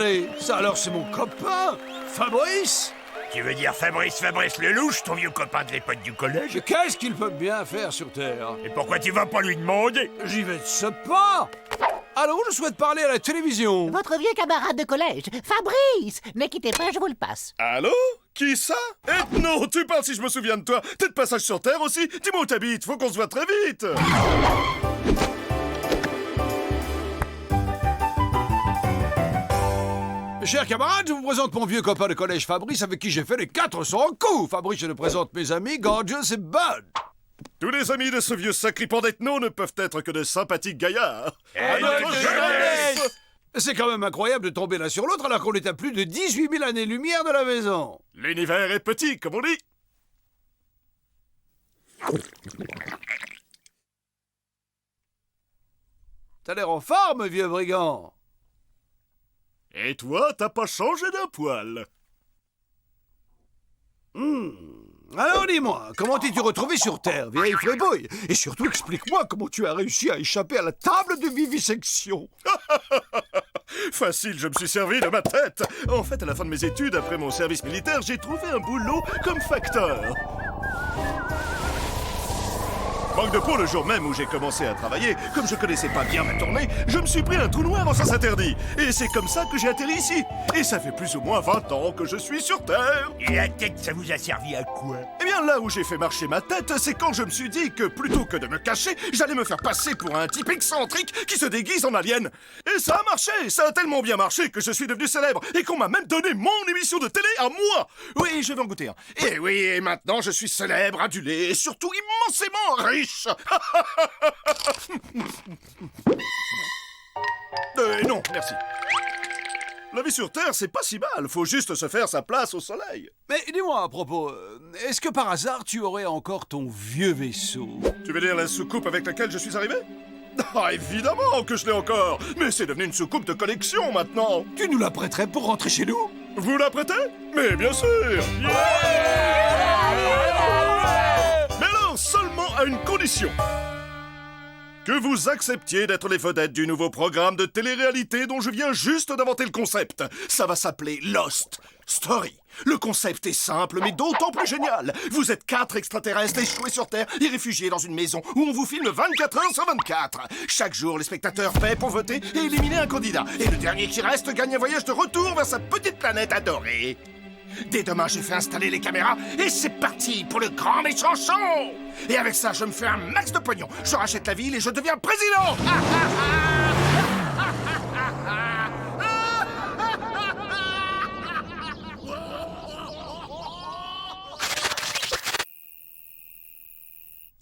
Fabrice. Alors c'est mon copain, Fabrice. Tu veux dire Fabrice le louche, ton vieux copain de l'époque du collège? Mais qu'est-ce qu'il peut bien faire sur Terre? Et pourquoi tu vas pas lui demander? J'y vais de ce pas. Alors, je souhaite parler à la télévision. Votre vieux camarade de collège, Fabrice. Ne quittez pas, je vous le passe. Allô? Qui ça? Non, tu parles si je me souviens de toi. T'es de passage sur Terre aussi? Dis-moi où t'habites, faut qu'on se voit très vite. Chers camarades, je vous présente mon vieux copain de collège Fabrice avec qui j'ai fait les 400 coups. Fabrice, je te présente mes amis Gorgeous et Bud. Tous les amis de ce vieux sacripant d'ethno ne peuvent être que de sympathiques gaillards. À notre jeunesse! C'est quand même incroyable de tomber l'un sur l'autre alors qu'on est à plus de 18 000 années-lumière de la maison. L'univers est petit, comme on dit. T'as l'air en forme, vieux brigand. Et toi, t'as pas changé d'un poil. Alors dis-moi, comment t'es-tu retrouvé sur Terre, vieille frébouille? Et surtout, explique-moi comment tu as réussi à échapper à la table de vivisection. Facile, je me suis servi de ma tête. En fait, à la fin de mes études, après mon service militaire, j'ai trouvé un boulot comme facteur. Manque de peau, le jour même où j'ai commencé à travailler, comme je connaissais pas bien ma tournée, je me suis pris un trou noir en sens interdit. Et c'est comme ça que j'ai atterri ici. Et ça fait plus ou moins 20 ans que je suis sur Terre. Et la tête, ça vous a servi à quoi? Eh bien, là où j'ai fait marcher ma tête, c'est quand je me suis dit que plutôt que de me cacher, j'allais me faire passer pour un type excentrique qui se déguise en alien. Et ça a marché, ça a tellement bien marché que je suis devenu célèbre et qu'on m'a même donné mon émission de télé à moi. Oui, je vais en goûter un. Et oui, et maintenant je suis célèbre, adulé et surtout immensément riche. Non, merci. La vie sur Terre, c'est pas si mal. Faut juste se faire sa place au soleil. Mais dis-moi à propos, est-ce que par hasard tu aurais encore ton vieux vaisseau? Tu veux dire la soucoupe avec laquelle je suis arrivé? Ah, évidemment que je l'ai encore. Mais c'est devenu une soucoupe de collection maintenant. Tu nous la prêterais pour rentrer chez nous? Vous la prêtez? Mais bien sûr. Mais alors, seulement à une condition. Que vous acceptiez d'être les vedettes du nouveau programme de télé-réalité dont je viens juste d'inventer le concept. Ça va s'appeler Lost Story. Le concept est simple, mais d'autant plus génial. Vous êtes 4 extraterrestres échoués sur Terre et réfugiés dans une maison où on vous filme 24 heures sur 24. Chaque jour, les spectateurs paient pour voter et éliminer un candidat. Et le dernier qui reste gagne un voyage de retour vers sa petite planète adorée. Dès demain, j'ai fait installer les caméras et c'est parti pour le grand méchant show. Et avec ça, je me fais un max de pognon. Je rachète la ville et je deviens président.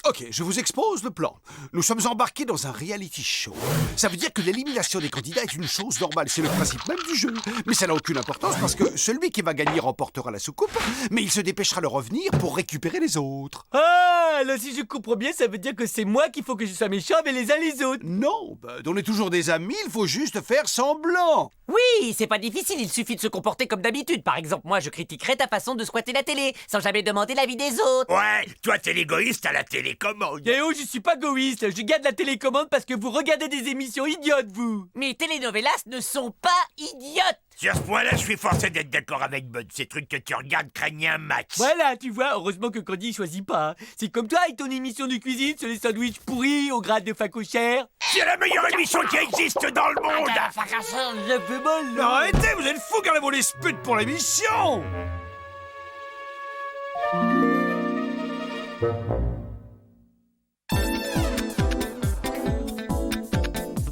Ok, je vous expose le plan. Nous sommes embarqués dans un reality show. Ça veut dire que l'élimination des candidats est une chose normale. C'est le principe même du jeu. Mais ça n'a aucune importance parce que celui qui va gagner remportera la soucoupe, mais il se dépêchera de revenir pour récupérer les autres. Ah, là, si je comprends bien, ça veut dire que c'est moi qu'il faut que je sois méchant avec les uns les autres. Non, on est toujours des amis, il faut juste faire semblant. Oui, c'est pas difficile, il suffit de se comporter comme d'habitude. Par exemple, moi, je critiquerais ta façon de squatter la télé, sans jamais demander l'avis des autres. Ouais, toi t'es l'égoïste à la télécommande. Eh oh, je suis pas goïste, je garde la télécommande parce que vous regardez des émissions idiotes, vous. Mes telenovelas ne sont pas idiotes. Sur ce point-là, je suis forcé d'être d'accord avec Bud. Ces trucs que tu regardes craignent un max. Voilà, tu vois, heureusement que Candy choisit pas. C'est comme toi avec ton émission de cuisine sur les sandwichs pourris au grade de facochère. C'est la meilleure émission qui existe dans le monde. Ça fait mal, Mais là. arrêtez, vous êtes fous, gardez-vous les spuds pour l'émission.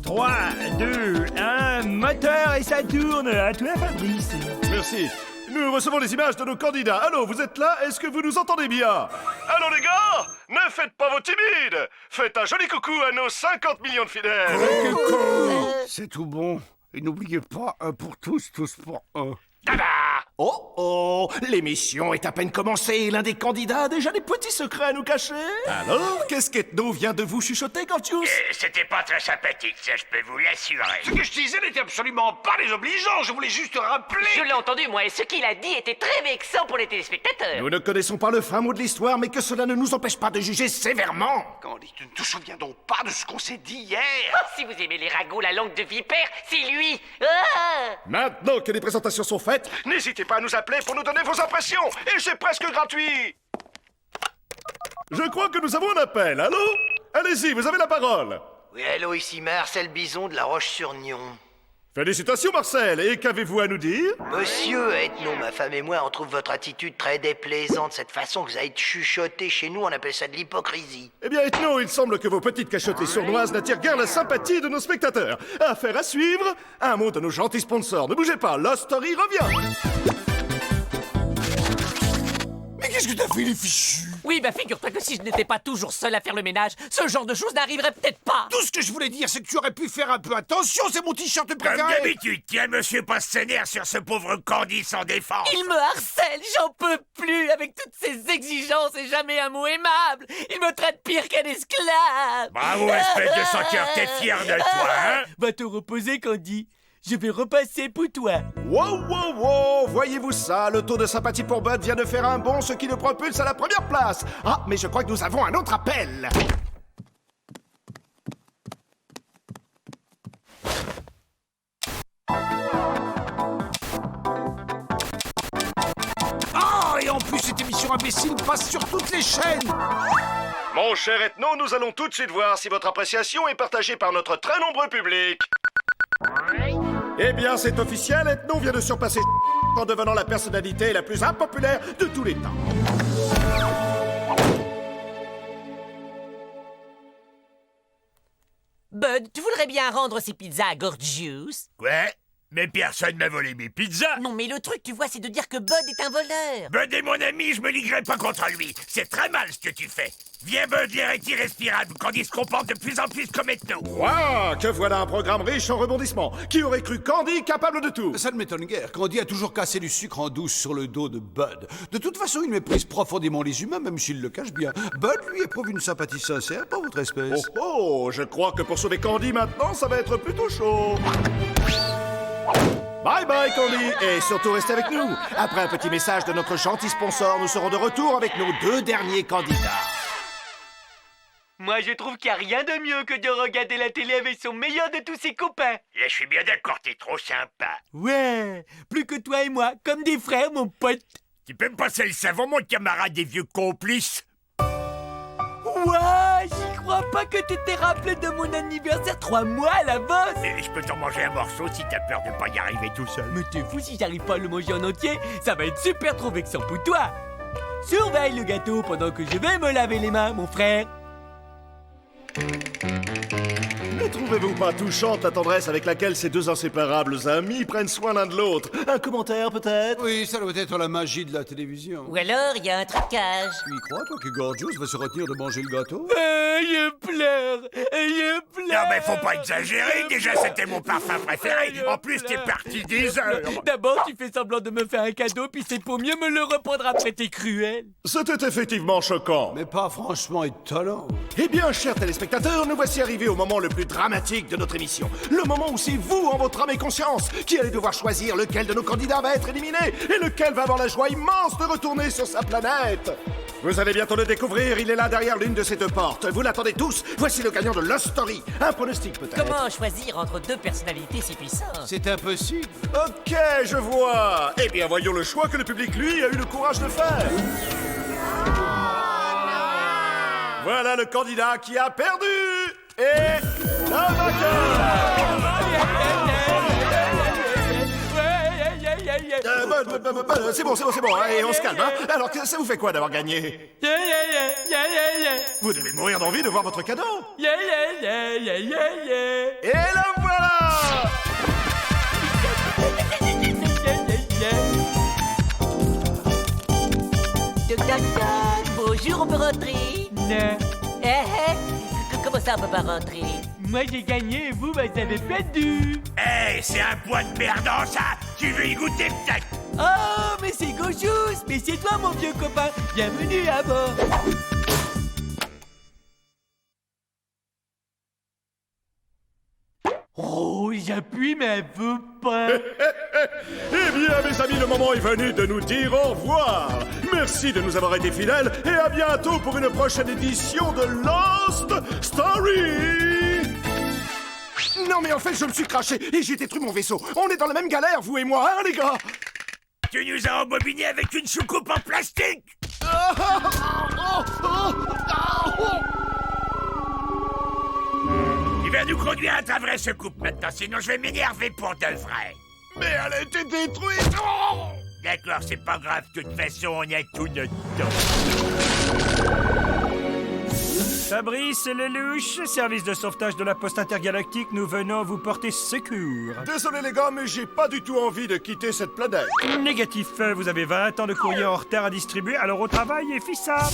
3, 2, 1, moteur et ça tourne. À toi, Fabrice. Merci. Nous recevons les images de nos candidats. Allô, vous êtes là? Est-ce que vous nous entendez bien? Allô, les gars? Ne faites pas vos timides. Faites un joli coucou à nos 50 millions de fidèles. C'est tout bon. Et n'oubliez pas, un pour tous, tous pour un. Tada! Oh oh, l'émission est à peine commencée et l'un des candidats a déjà des petits secrets à nous cacher. Alors, qu'est-ce qu'Ethno vient de vous chuchoter, Gorgius? C'était pas très sympathique, ça je peux vous l'assurer. Ce que je disais n'était absolument pas désobligeant, je voulais juste rappeler... Je l'ai entendu, moi, et ce qu'il a dit était très vexant pour les téléspectateurs. Nous ne connaissons pas le fin mot de l'histoire, mais que cela ne nous empêche pas de juger sévèrement. Candy, tu ne te souviens donc pas de ce qu'on s'est dit hier? Oh, si vous aimez les ragots, la langue de vipère, c'est lui. Ah! Maintenant que les présentations sont faites, N'hésitez pas à nous appeler pour nous donner vos impressions, et c'est presque gratuit. je crois que nous avons un appel. Allô? Allez-y, vous avez la parole. Oui, allô, ici Marcel Bison de La Roche-sur-Nion. Félicitations, Marcel. Et qu'avez-vous à nous dire? Monsieur Ethno, ma femme et moi, on trouve votre attitude très déplaisante. Cette façon que vous avez de chuchoter chez nous, on appelle ça de l'hypocrisie. Eh bien, Ethno, il semble que vos petites cachotteries sournoises n'attirent guère la sympathie de nos spectateurs. Affaire à suivre. Un mot de nos gentils sponsors. Ne bougez pas, Lost Story revient. Mais qu'est-ce que t'as fait, les fichus? Oui, bah figure-toi que si je n'étais pas toujours seul à faire le ménage, ce genre de choses n'arriverait peut-être pas. Tout ce que je voulais dire, c'est que tu aurais pu faire un peu attention, c'est mon t-shirt Comme préféré. d'habitude, tiens, monsieur Pastener sur ce pauvre Candy sans défense. Il me harcèle, j'en peux plus avec toutes ces exigences et jamais un mot aimable. Il me traite pire qu'un esclave. Bravo, espèce de senteur, t'es fier de toi, hein? Va te reposer, Candy. Je vais repasser pour toi. Wow, wow, wow. Voyez-vous ça? Le taux de sympathie pour Bud vient de faire un bond, ce qui le propulse à la première place. Ah, mais je crois que nous avons un autre appel. Ah, et en plus, cette émission imbécile passe sur toutes les chaînes. Mon cher Ethno, nous allons tout de suite voir si votre appréciation est partagée par notre très nombreux public. Eh bien, c'est officiel, Ethno vient de surpasser en devenant la personnalité la plus impopulaire de tous les temps. Bud, tu voudrais bien rendre ces pizzas à Gorgius? Ouais, mais personne m'a volé mes pizzas. Non, mais le truc, tu vois, c'est de dire que Bud est un voleur. Bud est mon ami, je me liguerai pas contre lui. C'est très mal ce que tu fais. Viens, Bud, l'air est irrespirable quand il se comporte de plus en plus comme Ethno. Waouh, que voilà un programme riche en rebondissements. Qui aurait cru Candy capable de tout? Ça ne m'étonne guère. Candy a toujours cassé du sucre en douce sur le dos de Bud. De toute façon, il méprise profondément les humains, même s'il le cache bien. Bud lui éprouve une sympathie sincère pour votre espèce. Oh oh, je crois que pour sauver Candy maintenant, ça va être plutôt chaud. Bye bye Candy, et surtout restez avec nous. Après un petit message de notre gentil sponsor, nous serons de retour avec nos deux derniers candidats. Moi, je trouve qu'il n'y a rien de mieux que de regarder la télé avec son meilleur de tous ses copains. Là, je suis bien d'accord, t'es trop sympa. Ouais, plus que toi et moi, comme des frères, mon pote. Tu peux me passer le savon, mon camarade des vieux complices? Ouais, j'y crois pas que tu t'es rappelé de mon anniversaire 3 mois à l'avance. Et je peux t'en manger un morceau si t'as peur de pas y arriver tout seul. Mais t'es fou, si j'arrive pas à le manger en entier, ça va être super trop vexant pour toi. Surveille le gâteau pendant que je vais me laver les mains, mon frère. Ne trouvez-vous pas touchante la tendresse avec laquelle ces deux inséparables amis prennent soin l'un de l'autre? Un commentaire peut-être? Oui, ça doit être la magie de la télévision. Ou alors, il y a un trucage. Tu y crois, toi, que Gorgius va se retenir de manger le gâteau? Je pleure, je pleure. Non mais faut pas exagérer, déjà c'était mon parfum préféré. En plus t'es parti des heures. D'abord, tu fais semblant de me faire un cadeau, puis c'est pour mieux me le reprendre après, t'es cruel. C'était effectivement choquant. Mais pas franchement étonnant. Eh bien, chers téléspectateurs, nous voici arrivés au moment le plus dramatique de notre émission. Le moment où c'est vous, en votre âme et conscience, qui allez devoir choisir lequel de nos candidats va être éliminé et lequel va avoir la joie immense de retourner sur sa planète. Vous allez bientôt le découvrir, il est là derrière l'une de ces deux portes. Vous l'attendez tous, voici le gagnant de Lost Story. Un pronostic peut-être. Comment choisir entre deux personnalités si puissantes? C'est impossible. Ok, je vois. Eh bien, voyons le choix que le public, lui, a eu le courage de faire. Voilà le candidat qui a perdu. Et le vainqueur. C'est bon, et on se calme, hein. Alors, ça vous fait quoi d'avoir gagné? Vous devez mourir d'envie de voir votre cadeau. Et le voilà. Toc toc toc. Bonjour, on peut rentrer? Non, Comment ça, on peut pas rentrer? moi j'ai gagné et vous avez perdu. Hey, c'est un point de perdant ça. Tu veux y goûter peut-être? Oh, mais c'est Gauchous! Mais c'est toi, mon vieux copain! Bienvenue à bord! Oh, j'appuie, mais elle veut pas! Eh bien, mes amis, le moment est venu de nous dire au revoir. Merci de nous avoir été fidèles et à bientôt pour une prochaine édition de Lost Story. Non mais en fait, je me suis craché et j'ai détruit mon vaisseau. On est dans la même galère, vous et moi, hein les gars? Tu nous as embobiné avec une soucoupe en plastique. Tu vas nous conduire à ta vraie soucoupe maintenant, sinon je vais m'énerver pour de vrai. Mais elle a été détruite. D'accord, c'est pas grave, de toute façon, on a tout notre temps. Fabrice Lelouch, service de sauvetage de la Poste intergalactique, nous venons vous porter secours. Désolé les gars, mais j'ai pas du tout envie de quitter cette planète. Négatif, vous avez 20 ans de courrier en retard à distribuer, alors au travail et fissa.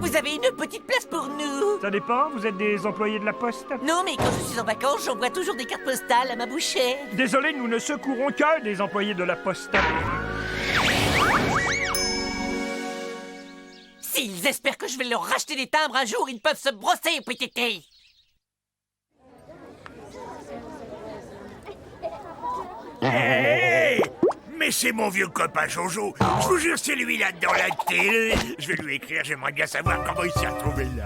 Vous avez une petite place pour nous? Ça dépend, vous êtes des employés de la Poste? Non, mais quand je suis en vacances, j'envoie toujours des cartes postales à ma bouchée. Désolé, nous ne secourons que des employés de la Poste. S'ils espèrent que je vais leur racheter des timbres un jour, ils peuvent se brosser, PTT. Hey, mais c'est mon vieux copain Jojo. Je vous jure, c'est lui là-dedans la télé. Je vais lui écrire, j'aimerais bien savoir comment il s'est retrouvé là.